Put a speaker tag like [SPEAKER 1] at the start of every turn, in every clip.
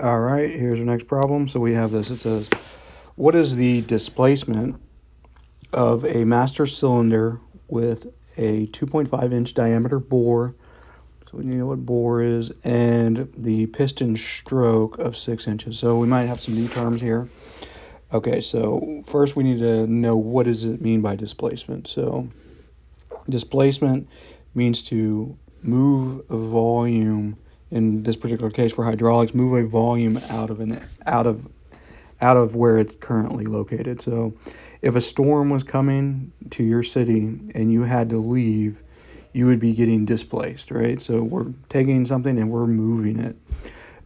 [SPEAKER 1] All right, here's our next problem. So we have this. It says, what is the displacement of a master cylinder with a 2.5-inch diameter bore? So we know what bore is, and the piston stroke of 6 inches. So we might have some new terms here. Okay, so first we need to know what does it mean by displacement. So displacement means to move a volume. In this particular case for hydraulics, move a volume out of where it's currently located. So if a storm was coming to your city and you had to leave, you would be getting displaced, right? So we're taking something and we're moving it.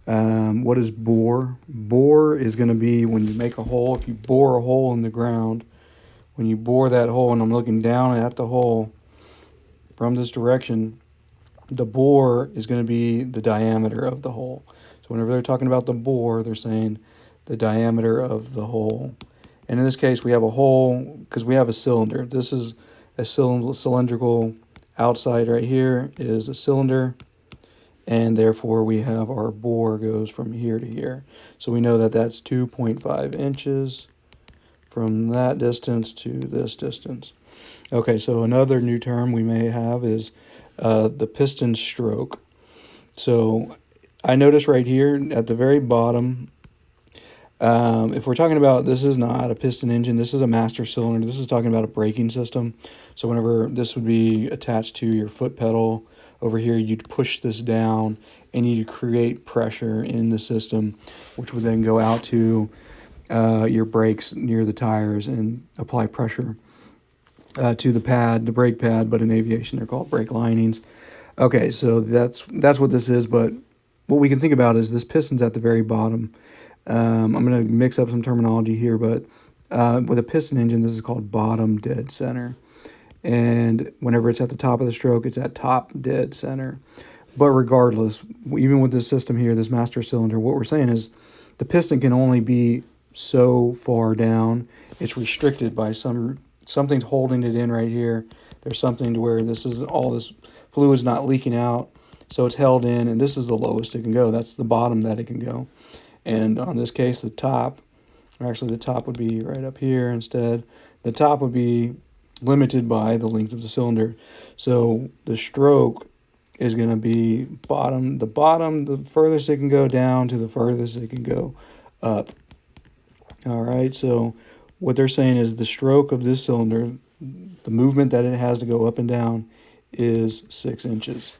[SPEAKER 1] What is bore? Bore is going to be when you make a hole. If you bore a hole in the ground, when you bore that hole, and I'm looking down at the hole from this direction, the bore is going to be the diameter of the hole. So whenever they're talking about the bore, they're saying the diameter of the hole. And in this case, we have a hole because we have a cylinder. This is a cylindrical outside right here is a cylinder, and therefore we have our bore goes from here to here. So we know that that's 2.5 inches from that distance to this distance. Okay, so another new term we may have is the piston stroke. So I notice right here at the very bottom, if we're talking about, this is not a piston engine, this is a master cylinder. This is talking about a braking system. So whenever this would be attached to your foot pedal over here, you'd push this down and you'd create pressure in the system, which would then go out to your brakes near the tires and apply pressure to the pad, the brake pad, but in aviation they're called brake linings. Okay, so that's what this is, but what we can think about is this piston's at the very bottom. I'm going to mix up some terminology here, but with a piston engine, this is called bottom dead center. And whenever it's at the top of the stroke, it's at top dead center. But regardless, even with this system here, this master cylinder, what we're saying is the piston can only be so far down. It's restricted by something's holding it in right here. There's something to where all this fluid's not leaking out, so it's held in, and this is the lowest it can go. That's the bottom that it can go. And on this case, the top would be right up here instead. The top would be limited by the length of the cylinder. So the stroke is going to be the furthest it can go down to the furthest it can go up. All right, so what they're saying is the stroke of this cylinder, the movement that it has to go up and down is 6 inches.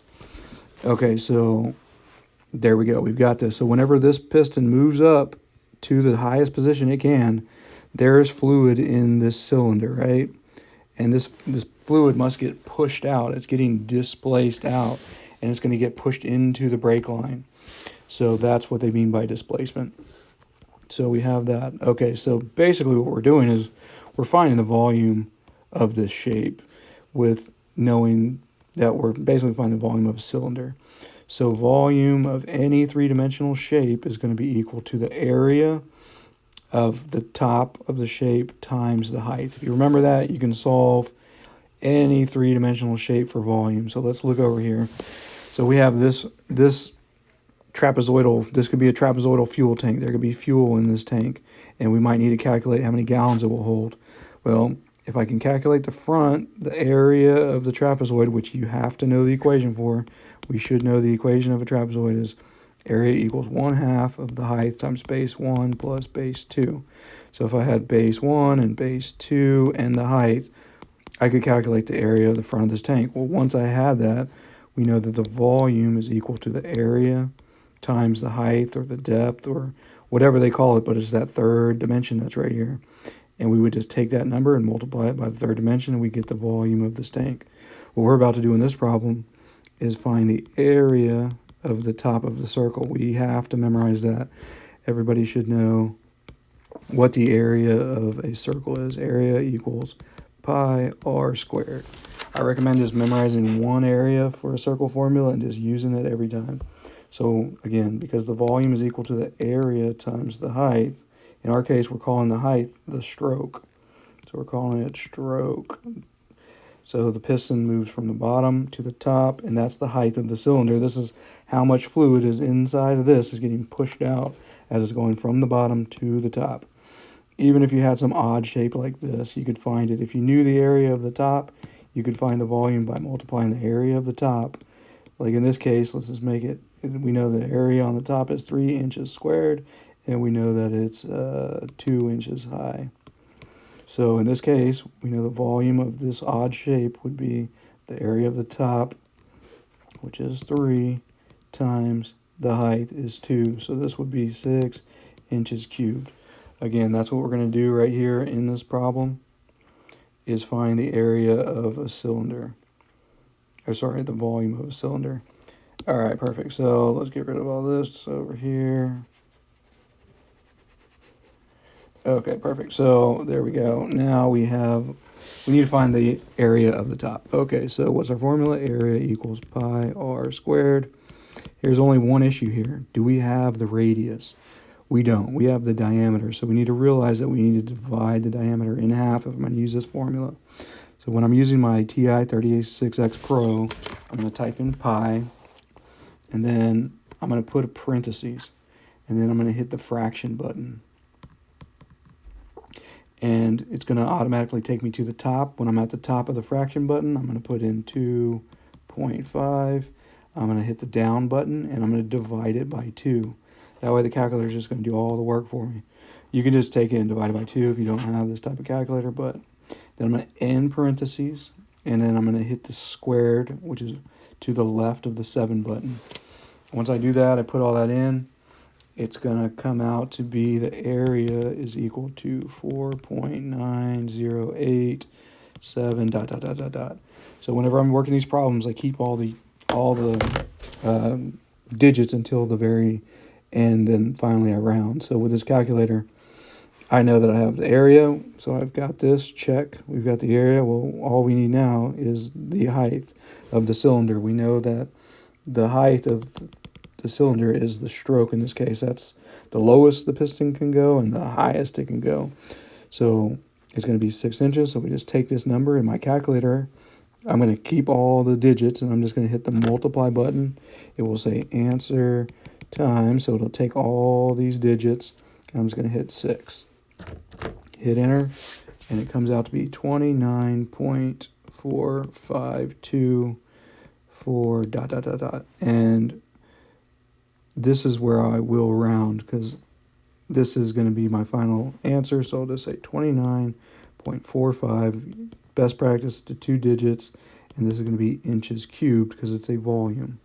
[SPEAKER 1] Okay, so there we go. We've got this. So whenever this piston moves up to the highest position it can, there's fluid in this cylinder, right? And this fluid must get pushed out. It's getting displaced out, and it's going to get pushed into the brake line. So that's what they mean by displacement. So we have that. Okay, so basically what we're doing is we're finding the volume of this shape with knowing that we're basically finding the volume of a cylinder. So volume of any three-dimensional shape is going to be equal to the area of the top of the shape times the height. If you remember that, you can solve any three-dimensional shape for volume. So let's look over here. So we have this trapezoidal, this could be a trapezoidal fuel tank. There could be fuel in this tank, and we might need to calculate how many gallons it will hold. Well, if I can calculate the front, the area of the trapezoid, which you have to know the equation for, we should know the equation of a trapezoid is area equals 1/2 of the height times base 1 plus base 2. So if I had base 1 and base 2 and the height, I could calculate the area of the front of this tank. Well, once I had that, we know that the volume is equal to the area times the height or the depth or whatever they call it, but it's that third dimension that's right here. And we would just take that number and multiply it by the third dimension, and we get the volume of this tank. What we're about to do in this problem is find the area of the top of the circle. We have to memorize that. Everybody should know what the area of a circle is. Area equals pi r squared. I recommend just memorizing one area for a circle formula and just using it every time. So again, because the volume is equal to the area times the height, in our case, we're calling the height the stroke. So we're calling it stroke. So the piston moves from the bottom to the top, and that's the height of the cylinder. This is how much fluid is inside of this is getting pushed out as it's going from the bottom to the top. Even if you had some odd shape like this, you could find it. If you knew the area of the top, you could find the volume by multiplying the area of the top. Like in this case, let's just make it, we know the area on the top is 3 inches squared, and we know that it's 2 inches high. So in this case, we know the volume of this odd shape would be the area of the top, which is 3, times the height is 2. So this would be 6 inches cubed. Again, that's what we're going to do right here in this problem, is find the area of a cylinder. Or sorry, the volume of a cylinder. All right, perfect. So let's get rid of all this over here. Okay, perfect. So there we go. Now we need to find the area of the top. Okay, so what's our formula? Area equals pi r squared. Here's only one issue here. Do we have the radius? We don't. We have the diameter. So we need to realize that we need to divide the diameter in half if I'm going to use this formula. So when I'm using my TI-36X Pro, I'm going to type in pi, and then I'm going to put a parentheses, and then I'm going to hit the fraction button. And it's going to automatically take me to the top. When I'm at the top of the fraction button, I'm going to put in 2.5. I'm going to hit the down button, and I'm going to divide it by 2. That way the calculator is just going to do all the work for me. You can just take it and divide it by 2 if you don't have this type of calculator, but then I'm going to end parentheses, and then I'm going to hit the squared, which is to the left of the 7 button. Once I do that, I put all that in. It's going to come out to be the area is equal to 4.9087 ... So whenever I'm working these problems, I keep all the digits until the very end, and finally I round. So with this calculator, I know that I have the area, so I've got this, check. We've got the area. Well, all we need now is the height of the cylinder. We know that the height of the cylinder is the stroke in this case. That's the lowest the piston can go and the highest it can go. So it's going to be 6 inches. So we just take this number in my calculator. I'm going to keep all the digits, and I'm just going to hit the multiply button. It will say answer times, so it'll take all these digits, and I'm just going to hit 6. Hit enter, and it comes out to be 29.4524 ... And this is where I will round, because this is going to be my final answer. So I'll just say 29.45. Best practice to 2 digits, and this is going to be inches cubed because it's a volume.